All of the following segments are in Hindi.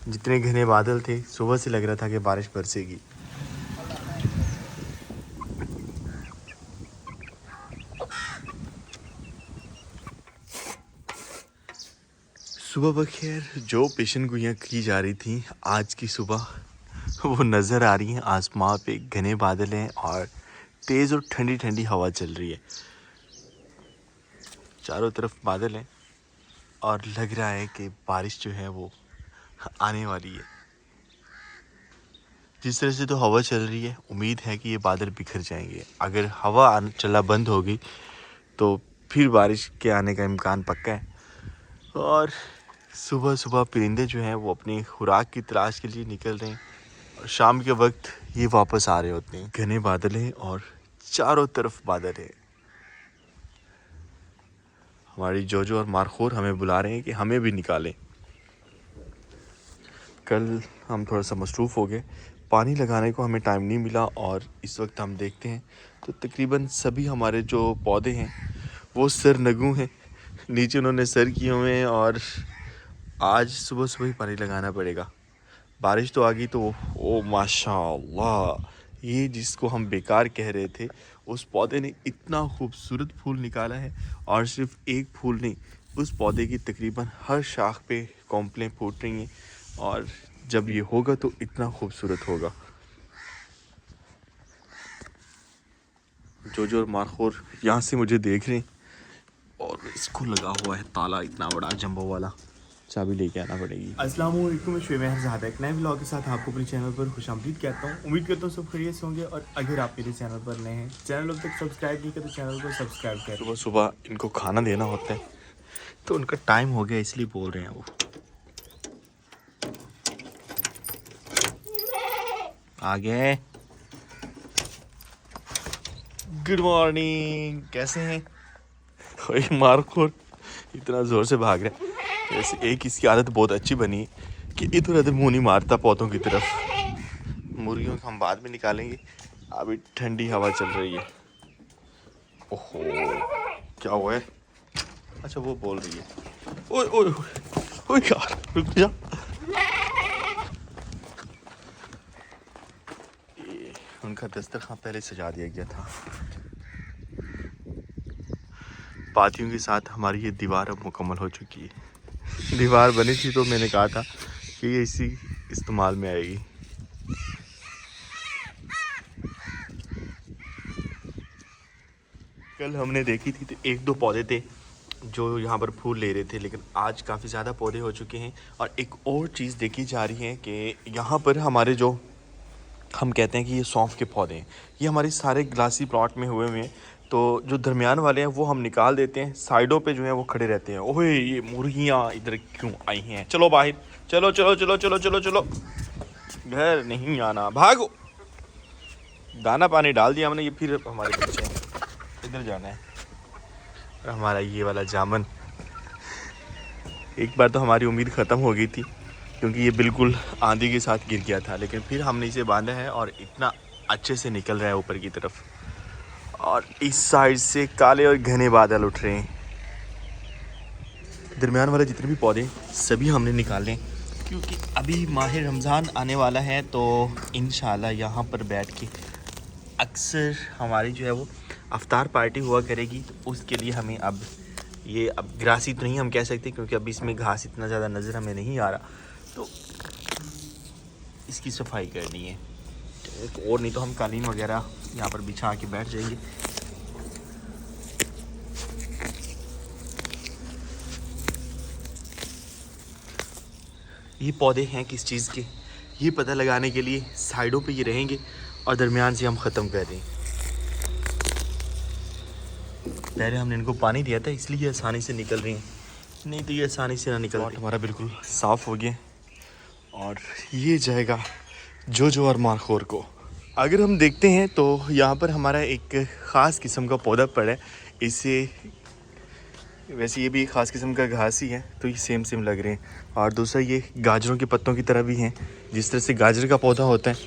जितने घने बादल थे सुबह से लग रहा था कि बारिश बरसेगी। सुबह बखैर, जो पेशन गोइयाँ की जा रही थी आज की सुबह वो नज़र आ रही हैं। आसमां पे घने बादल हैं और तेज़ और ठंडी ठंडी हवा चल रही है। चारों तरफ बादल हैं और लग रहा है कि बारिश जो है वो आने वाली है। जिस तरह से तो हवा चल रही है, उम्मीद है कि ये बादल बिखर जाएंगे। अगर हवा चलना बंद होगी तो फिर बारिश के आने का इम्कान पक्का है। और सुबह सुबह परिंदे जो हैं वो अपनी खुराक की तलाश के लिए निकल रहे हैं और शाम के वक्त ये वापस आ रहे होते हैं। घने बादल हैं और चारों तरफ बादल है। हमारी जोजो और मारखोर हमें बुला रहे हैं कि हमें भी निकालें। कल हम थोड़ा सा मसरूफ़ हो गए, पानी लगाने को हमें टाइम नहीं मिला और इस वक्त हम देखते हैं तो तकरीबन सभी हमारे जो पौधे हैं वो सरनगू हैं। नीचे उन्होंने सर किए हुए हैं और आज सुबह सुबह ही पानी लगाना पड़ेगा। बारिश तो आ गई तो ओ माशाल्लाह, ये जिसको हम बेकार कह रहे थे उस पौधे ने इतना खूबसूरत फूल निकाला है। और सिर्फ एक फूल नहीं, उस पौधे की तकरीबन हर शाख पे कॉम्प्लें फूट रही हैं और जब ये होगा तो इतना खूबसूरत होगा। जोजो और मारखोर यहाँ से मुझे देख रहे हैं और इसको लगा हुआ है ताला इतना बड़ा जंबो वाला, चाबी लेके आना पड़ेगी। अस्सलाम वालेकुम, मैं शुएब ज़ादा एक नए व्लॉग के साथ आपको अपने चैनल पर खुशामदीद कहता हूँ। उम्मीद करता हूँ सब खैरियत से होंगे और अगर आप मेरे चैनल पर नए हैं, चैनल अब तक सब्सक्राइब नहीं किया तो चैनल को सब्सक्राइब करें। सुबह सुबह इनको खाना देना होता है तो उनका टाइम हो गया इसलिए बोल रहे हैं वो। आ गए। गुड मॉर्निंग, कैसे हैं? कोई मारखोर इतना ज़ोर से भाग रहा है। वैसे एक इसकी आदत बहुत अच्छी बनी है कि इधर उधर मुंह नहीं मारता पौधों की तरफ। मुर्गियों को हम बाद में निकालेंगे, अभी ठंडी हवा चल रही है। ओहो, क्या हुआ है? अच्छा वो बोल रही है। ओए ओए ओए यार रुक जा। उनका दस्तरखान पहले सजा दिया गया था। पातियों के साथ हमारी ये दीवार अब मुकम्मल हो चुकी है। दीवार बनी थी तो मैंने कहा था कि ये इसी इस्तेमाल में आएगी। कल हमने देखी थी तो एक दो पौधे थे जो यहाँ पर फूल ले रहे थे, लेकिन आज काफ़ी ज़्यादा पौधे हो चुके हैं। और एक और चीज़ देखी जा रही है कि यहाँ पर हमारे जो हम कहते हैं कि ये सौंफ के पौधे हैं, ये हमारे सारे ग्लासी प्लॉट में हुए हैं। तो जो दरमियान वाले हैं वो हम निकाल देते हैं, साइडों पे जो है वो खड़े रहते हैं। ओए ये मुर्गियाँ इधर क्यों आई हैं? चलो बाहर, चलो चलो चलो चलो चलो चलो, घर नहीं आना, भागो। दाना पानी डाल दिया हमने, ये फिर हमारे पीछे इधर जाना है। और हमारा ये वाला जामन, एक बार तो हमारी उम्मीद ख़त्म हो गई थी क्योंकि ये बिल्कुल आंधी के साथ गिर गया था, लेकिन फिर हमने इसे बांधा है और इतना अच्छे से निकल रहा है ऊपर की तरफ। और इस साइड से काले और घने बादल उठ रहे हैं। दरमियान वाले जितने भी पौधे सभी हमने निकाले क्योंकि अभी माह रमज़ान आने वाला है तो इंशाल्लाह यहाँ पर बैठ के अक्सर हमारी जो है वो अफ्तार पार्टी हुआ करेगी। तो उसके लिए हमें अब ये अब ग्रासी तो नहीं हम कह सकते क्योंकि अभी इसमें घास इतना ज़्यादा नज़र हमें नहीं आ रहा, तो इसकी सफाई करनी है। और नहीं तो हम कालीन वगैरह यहाँ पर बिछा के बैठ जाएंगे। ये पौधे हैं किस चीज़ के, ये पता लगाने के लिए साइडों पे ये रहेंगे और दरमियान से हम ख़त्म कर दें। पहले हमने इनको पानी दिया था इसलिए ये आसानी से निकल रही हैं, नहीं तो ये आसानी से ना निकल। हमारा बिल्कुल साफ़ हो गया और ये जाएगा जोजो और मारखोर को। अगर हम देखते हैं तो यहाँ पर हमारा एक ख़ास किस्म का पौधा पड़ा है। इसे वैसे ये भी एक ख़ास किस्म का घास ही है तो ये सेम सेम लग रहे हैं। और दूसरा ये गाजरों के पत्तों की तरह भी हैं, जिस तरह से गाजर का पौधा होता है,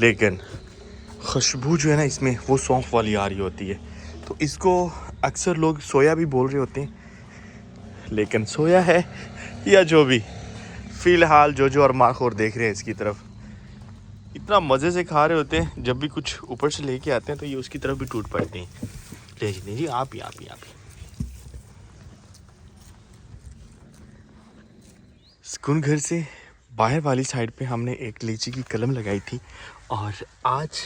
लेकिन खुशबू जो है ना इसमें वो सौंफ वाली आ रही होती है। तो इसको अक्सर लोग सोया भी बोल रहे होते हैं, लेकिन सोया है या जो भी, फिलहाल जोजो और माखोर देख रहे हैं इसकी तरफ, इतना मज़े से खा रहे होते हैं। जब भी कुछ ऊपर से लेके आते हैं तो ये उसकी तरफ भी टूट पड़ते हैं। ले जी आप ही। सुकून घर से बाहर वाली साइड पे हमने एक लीची की कलम लगाई थी और आज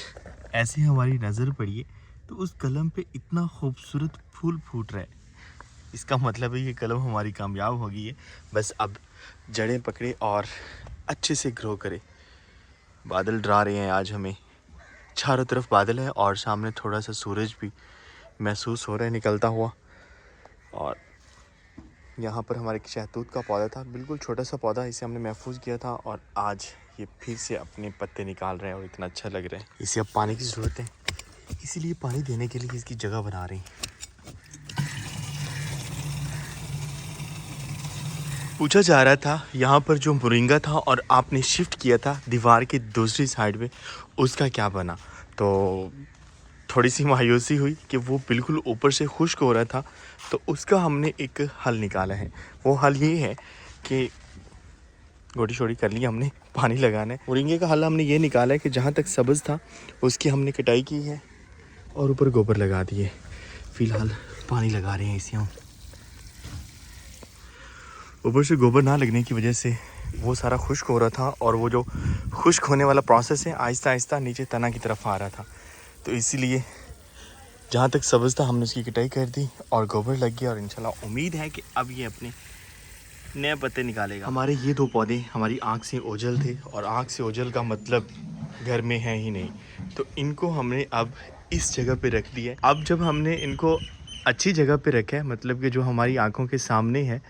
ऐसे हमारी नज़र पड़ी है तो उस कलम पे इतना खूबसूरत फूल फूट रहा है। इसका मतलब है ये कलम हमारी कामयाब हो गई है। बस अब जड़ें पकड़े और अच्छे से ग्रो करे। बादल डरा रहे हैं आज हमें, चारों तरफ बादल है और सामने थोड़ा सा सूरज भी महसूस हो रहा है निकलता हुआ। और यहाँ पर हमारे शहतूत का पौधा था, बिल्कुल छोटा सा पौधा, इसे हमने महफूज किया था और आज ये फिर से अपने पत्ते निकाल रहे हैं और इतना अच्छा लग रहा है। इसे अब पानी की ज़रूरत है, इसीलिए पानी देने के लिए इसकी जगह बना रहे हैं। पूछा जा रहा था यहाँ पर जो मोरिंगा था और आपने शिफ्ट किया था दीवार की दूसरी साइड में, उसका क्या बना। तो थोड़ी सी मायूसी हुई कि वो बिल्कुल ऊपर से खुश्क हो रहा था, तो उसका हमने एक हल निकाला है। वो हल ये है कि गोटी छोड़ी कर ली हमने, पानी लगाना है। मोरिंगे का हल हमने ये निकाला है कि जहाँ तक सब्ज़ था उसकी हमने कटाई की है और ऊपर गोबर लगा दिए। फ़िलहाल पानी लगा रहे हैं इसे हम। ऊपर से गोबर ना लगने की वजह से वो सारा खुश्क हो रहा था और वो जो खुश्क होने वाला प्रोसेस है आहिस्ता आहिस्ता नीचे तना की तरफ आ रहा था। तो इसीलिए जहाँ तक सब्ज़ था हमने उसकी कटाई कर दी और गोबर लग गया और इंशाल्लाह उम्मीद है कि अब ये अपने नए पत्ते निकालेगा। हमारे ये दो पौधे हमारी आँख से ओझल थे और आँख से ओझल का मतलब घर में है ही नहीं, तो इनको हमने अब इस जगह पे रख दिया है। अब जब हमने इनको अच्छी जगह पे रखा है, मतलब कि जो हमारी आँखों के सामने है,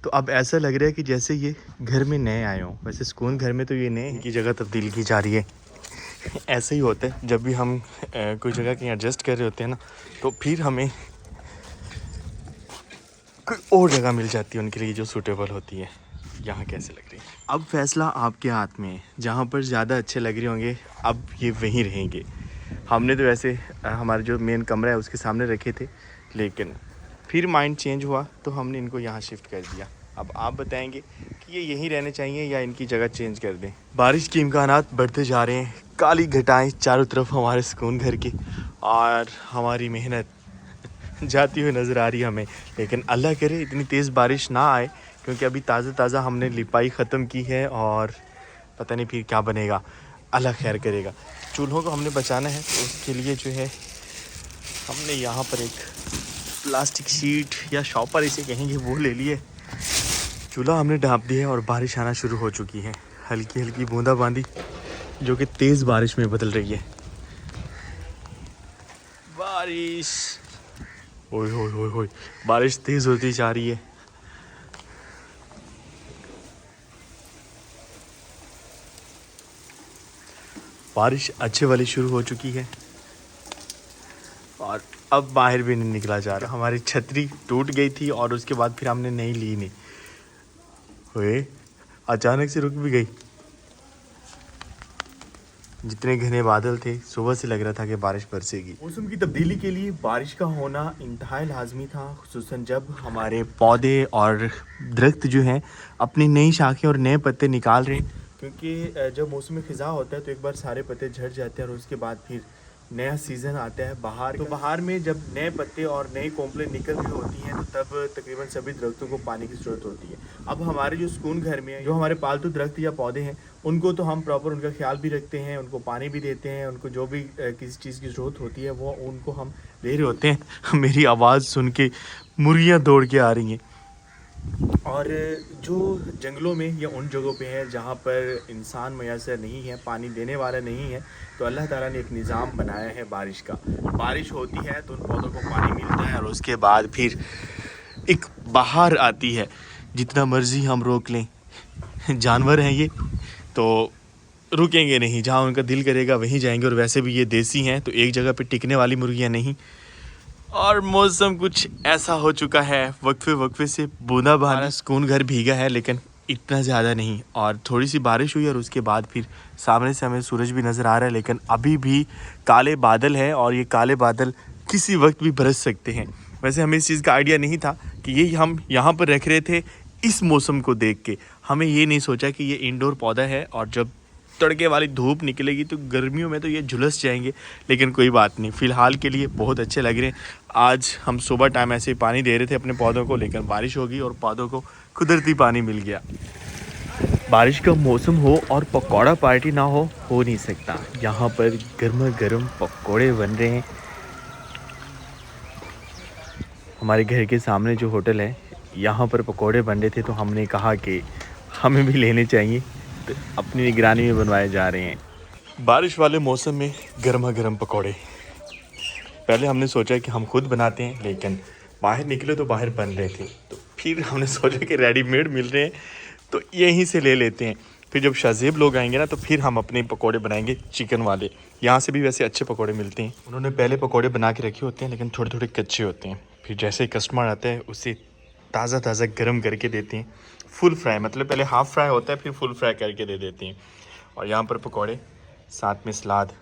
तो अब ऐसा लग रहा है कि जैसे ये घर में नए आए हों। वैसे सुकून घर में तो ये नए इनकी जगह तब्दील की जा रही है। ऐसे ही होता है जब भी हम कोई जगह कहीं एडजस्ट कर रहे होते हैं ना, तो फिर हमें कोई और जगह मिल जाती है उनके लिए जो सूटेबल होती है। यहाँ कैसे लग रही है, अब फैसला आपके हाथ में है। जहाँ पर ज़्यादा अच्छे लग रहे होंगे अब ये वहीं रहेंगे। हमने तो वैसे हमारा जो मेन कमरा है उसके सामने रखे थे, लेकिन फिर माइंड चेंज हुआ तो हमने इनको यहाँ शिफ्ट कर दिया। अब आप बताएंगे कि ये यहीं रहने चाहिए या इनकी जगह चेंज कर दें। बारिश के इम्कानात बढ़ते जा रहे हैं, काली घटाएं चारों तरफ हमारे सुकून घर की, और हमारी मेहनत जाती हुई नज़र आ रही है हमें। लेकिन अल्लाह करे इतनी तेज़ बारिश ना आए, क्योंकि अभी ताज़ा हमने लिपाई ख़त्म की है और पता नहीं फिर क्या बनेगा, अल्लाह खैर करेगा। चूल्हों को हमने बचाना है, तो उसके लिए जो है हमने यहाँ पर एक प्लास्टिक शीट या शॉपर इसे कहेंगे वो ले लिए। चूल्हा हमने ढाँप दिया है और बारिश आना शुरू हो चुकी है, हल्की हल्की बूंदाबांदी जो कि तेज़ बारिश में बदल रही है। बारिश ओए होए होए होए, बारिश तेज़ होती जा रही है। बारिश अच्छे वाली शुरू हो चुकी है और अब बाहर भी नहीं निकला जा रहा। हमारी छतरी टूट गई थी और उसके बाद फिर हमने नहीं ली नहीं हुए, अचानक से रुक भी गई। जितने घने बादल थे सुबह से लग रहा था कि बारिश बरसेगी। मौसम की तब्दीली के लिए बारिश का होना इंतहाई लाजमी था, खुसूसन जब हमारे पौधे और दरख्त जो हैं अपनी नई शाखें और नए पत्ते निकाल रहे हैं। क्योंकि जब मौसम ख़िज़ा होता है तो एक बार सारे पत्ते झड़ जाते हैं और उसके बाद फिर नया सीज़न आता है बहार। तो बहार में जब नए पत्ते और नई कोंपलें निकल रही होती हैं तो तब तकरीबन सभी दरख्तों को पानी की ज़रूरत होती है। अब हमारे जो सुकून घर में है, जो हमारे पालतू दरख्त या पौधे हैं, उनको तो हम प्रॉपर उनका ख्याल भी रखते हैं, उनको पानी भी देते हैं, उनको जो भी किसी चीज़ की ज़रूरत होती है वो उनको हम दे रहे होते हैं। मेरी आवाज़ सुन के मुर्गियाँ दौड़ के आ रही हैं। और जो जंगलों में या उन जगहों पे है जहाँ पर इंसान मैसर नहीं है, पानी देने वाला नहीं है, तो अल्लाह ताला ने एक निज़ाम बनाया है बारिश का। बारिश होती है तो उन पौधों को पानी मिलता है और उसके बाद फिर एक बहार आती है। जितना मर्ज़ी हम रोक लें, जानवर हैं ये तो रुकेंगे नहीं, जहाँ उनका दिल करेगा वहीं जाएंगे। और वैसे भी ये देसी हैं तो एक जगह पे टिकने वाली मुर्गियाँ नहीं। और मौसम कुछ ऐसा हो चुका है, वक्फे से बूंदाबांदी, सुकून घर भीगा है लेकिन इतना ज़्यादा नहीं। और थोड़ी सी बारिश हुई और उसके बाद फिर सामने से हमें सूरज भी नज़र आ रहा है, लेकिन अभी भी काले बादल हैं और ये काले बादल किसी वक्त भी बरस सकते हैं। वैसे हमें इस चीज़ का आइडिया नहीं था कि ये हम यहाँ पर रख रहे थे इस मौसम को देख के। हमें ये नहीं सोचा कि ये इंडोर पौधा है और जब तड़के वाली धूप निकलेगी तो गर्मियों में तो ये झुलस जाएंगे, लेकिन कोई बात नहीं, फ़िलहाल के लिए बहुत अच्छे लग रहे हैं। आज हम सुबह टाइम ऐसे ही पानी दे रहे थे अपने पौधों को, लेकिन बारिश हो गई और पौधों को कुदरती पानी मिल गया। बारिश का मौसम हो और पकौड़ा पार्टी ना हो नहीं सकता। यहाँ पर गर्मा गर्म पकौड़े बन रहे हैं। हमारे घर के सामने जो होटल है यहाँ पर पकौड़े बन रहे थे, तो हमने कहा कि हमें भी लेने चाहिए, तो अपनी निगरानी में बनवाए जा रहे हैं। बारिश वाले मौसम में गर्मा गर्म पकौड़े। पहले हमने सोचा कि हम खुद बनाते हैं, लेकिन बाहर निकले तो बाहर बन रहे थे, तो फिर हमने सोचा कि रेडीमेड मिल रहे हैं तो यहीं से ले लेते हैं। फिर जब शाहजेब लोग आएंगे ना तो फिर हम अपने पकौड़े बनाएंगे चिकन वाले। यहाँ से भी वैसे अच्छे पकौड़े मिलते हैं। उन्होंने पहले पकौड़े बना के रखे होते हैं, लेकिन थोड़े थोड़े कच्चे होते हैं। फिर जैसे ही कस्टमर आता है उसे ताज़ा ताज़ा गर्म करके देते हैं। फुल फ्राई, मतलब पहले हाफ़ फ्राई होता है फिर फुल फ्राई करके दे देते हैं। और यहाँ पर पकौड़े, साथ में सलाद,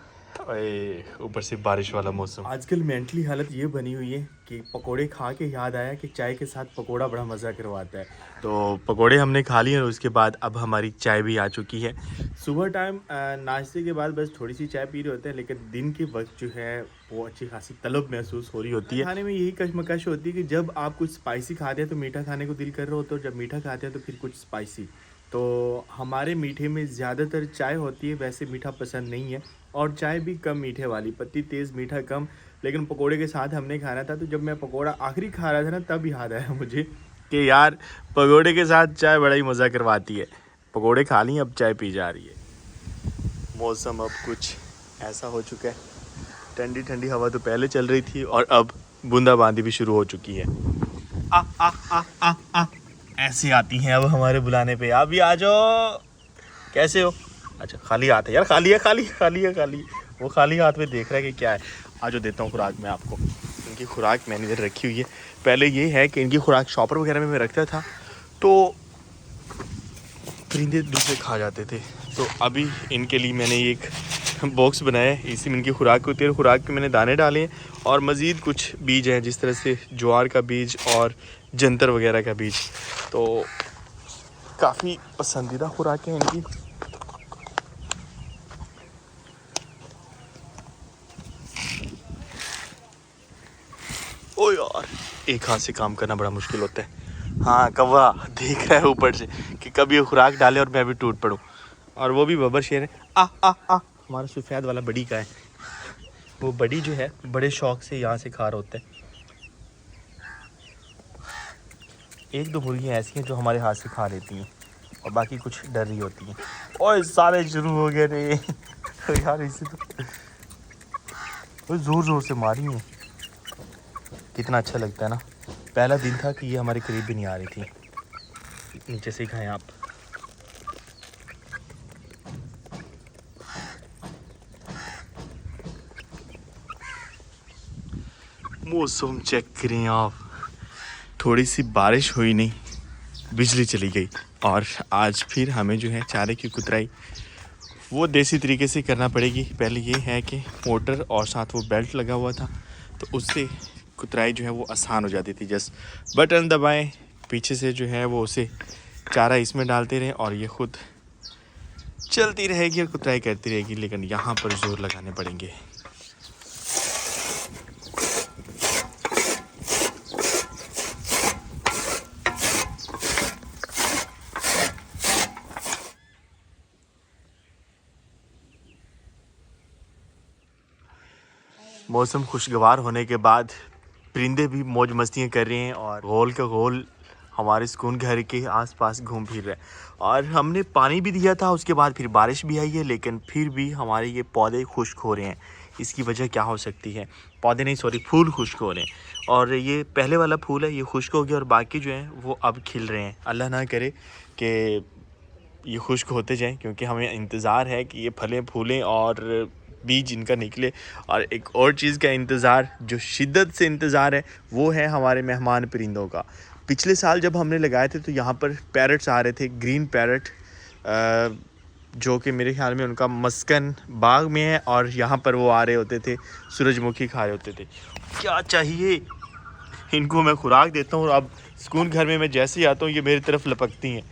ऊपर से बारिश वाला मौसम। आजकल मेंटली हालत ये बनी हुई है कि पकोड़े खा के याद आया कि चाय के साथ पकोड़ा बड़ा मज़ा करवाता है। तो पकोड़े हमने खा लिए और उसके बाद अब हमारी चाय भी आ चुकी है। सुबह टाइम नाश्ते के बाद बस थोड़ी सी चाय पी रहे होते हैं, लेकिन दिन के वक्त जो है वो अच्छी खासी तलब महसूस हो रही होती है। खाने में यही कशमकश होती है कि जब आप कुछ स्पाइसी खाते हैं तो मीठा खाने को दिल कर रहा होता है, और जब मीठा खाते हैं तो फिर कुछ स्पाइसी। तो हमारे मीठे में ज़्यादातर चाय होती है, वैसे मीठा पसंद नहीं है, और चाय भी कम मीठे वाली, पत्ती तेज़ मीठा कम। लेकिन पकोड़े के साथ हमने खाना था, तो जब मैं पकोड़ा आखिरी खा रहा था ना तब याद आया मुझे कि यार पकोड़े के साथ चाय बड़ा ही मज़ा करवाती है। पकोड़े खा ली, अब चाय पी जा रही है। मौसम अब कुछ ऐसा हो चुका है, ठंडी ठंडी हवा तो पहले चल रही थी और अब बूंदाबांदी भी शुरू हो चुकी है। आ आ आ आ आ ऐसे आती हैं अब हमारे बुलाने पे, आप भी आ जाओ, कैसे हो? अच्छा खाली हाथ है यार, खाली है खाली खाली है खाली। वो खाली हाथ में देख रहा है कि क्या है। आज जो देता हूँ खुराक मैं आपको। इनकी खुराक मैंने इधर रखी हुई है। पहले ये है कि इनकी खुराक शॉपर वगैरह में मैं रखता था तो परिंदे दूसरे खा जाते थे, तो अभी इनके लिए मैंने एक बॉक्स बनाया है, इसी में इनकी खुराक होती है। खुराक के मैंने दाने डाले हैं और मज़ीद कुछ बीज हैं, जिस तरह से ज्वार का बीज और जंतर वगैरह का बीज। तो काफ़ी पसंदीदा खुराक है इनकी। ओ यार, एक हाथ से काम करना बड़ा मुश्किल होता है। हाँ कौवा देख रहा है ऊपर से कि कब ये खुराक डाले और मैं भी टूट पड़ूँ। और वो भी बबर शेर है। आ आ आ हमारा सफ़ेद वाला बड़ी का है, वो बड़ी जो है बड़े शौक से यहाँ से खा रहा होता है। एक दो मुर्गियाँ ऐसी हैं जो हमारे हाथ से खा लेती हैं और बाकी कुछ डर रही होती हैं। ओए सारे शुरू हो गए रे यार, इसे तो ज़ोर ज़ोर से मारी हैं। कितना अच्छा लगता है ना। पहला दिन था कि ये हमारे करीब भी नहीं आ रही थी। नीचे से खाएं आप। मौसम चेक करें आप, थोड़ी सी बारिश हुई नहीं, बिजली चली गई। और आज फिर हमें जो है चारे की कुतराई वो देसी तरीके से करना पड़ेगी। पहले ये है कि मोटर और साथ वो बेल्ट लगा हुआ था, तो उससे कुतराई जो है वो आसान हो जाती थी। जस्ट बटन दबाएं, पीछे से जो है वो उसे चारा इसमें डालते रहें और ये खुद चलती रहेगी और कुतराई करती रहेगी। लेकिन यहाँ पर जोर लगाने पड़ेंगे। मौसम खुशगवार होने के बाद परिंदे भी मौज मस्तियाँ कर रहे हैं और गोल का गोल हमारे सुकून घर के आसपास घूम फिर रहे हैं। और हमने पानी भी दिया था, उसके बाद फिर बारिश भी आई है, लेकिन फिर भी हमारे ये पौधे खुश्क हो रहे हैं। इसकी वजह क्या हो सकती है? पौधे नहीं सॉरी, फूल खुश्क हो रहे हैं। और ये पहले वाला फूल है, ये खुश्क हो गया और बाकी जो है वो अब खिल रहे हैं। अल्लाह ना करे कि ये खुश्क होते जाएं, क्योंकि हमें इंतज़ार है कि ये फलें फूलें और बीज इनका निकले। और एक और चीज़ का इंतज़ार, जो शिद्दत से इंतज़ार है, वो है हमारे मेहमान परिंदों का। पिछले साल जब हमने लगाए थे तो यहाँ पर पैरट्स आ रहे थे, ग्रीन पैरट, जो कि मेरे ख्याल में उनका मस्कन बाग में है, और यहाँ पर वो आ रहे होते थे, सूरजमुखी खा रहे होते थे। क्या चाहिए इनको, मैं खुराक देता हूँ और अब सुकून घर में मैं जैसे ही आता हूँ ये मेरी तरफ लपकती हैं।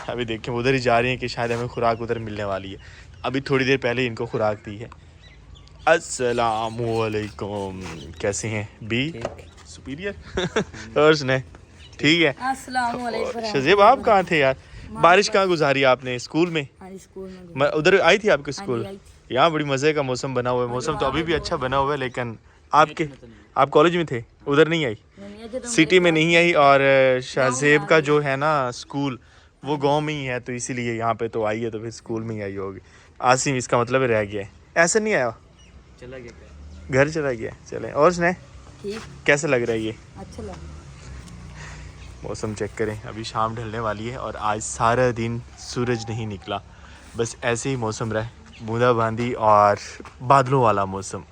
अभी देखें उधर ही जा रही हैं कि शायद हमें खुराक उधर मिलने वाली है। अभी थोड़ी देर पहले इनको खुराक दी है। अस्सलामुअलैकुम, कैसे हैं बी सुपीरियर और सुने ठीक है। अस्सलामुअलैकुम। शजीब आप कहाँ थे यार? बारिश कहाँ गुजारी आपने? स्कूल में? हाँ, स्कूल में उधर आई थी आपके स्कूल? आई यहाँ बड़ी मज़े का मौसम बना हुआ है। मौसम तो अभी भी अच्छा बना हुआ है, लेकिन आप कॉलेज में थे, उधर नहीं आई, सिटी में नहीं आई। और शाहजेब का जो है ना स्कूल वो गांव में ही है, तो इसीलिए यहाँ पे तो आई है, तो फिर स्कूल में ही आई होगी। आसिम इसका मतलब रह गया है, ऐसे नहीं आया, चला गया घर चला गया। चले और सुने ठीक, कैसा लग रहा है ये अच्छा लगा। मौसम? चेक करें, अभी शाम ढलने वाली है और आज सारा दिन सूरज नहीं निकला, बस ऐसे ही मौसम रहा, बूंदाबांदी और बादलों वाला मौसम।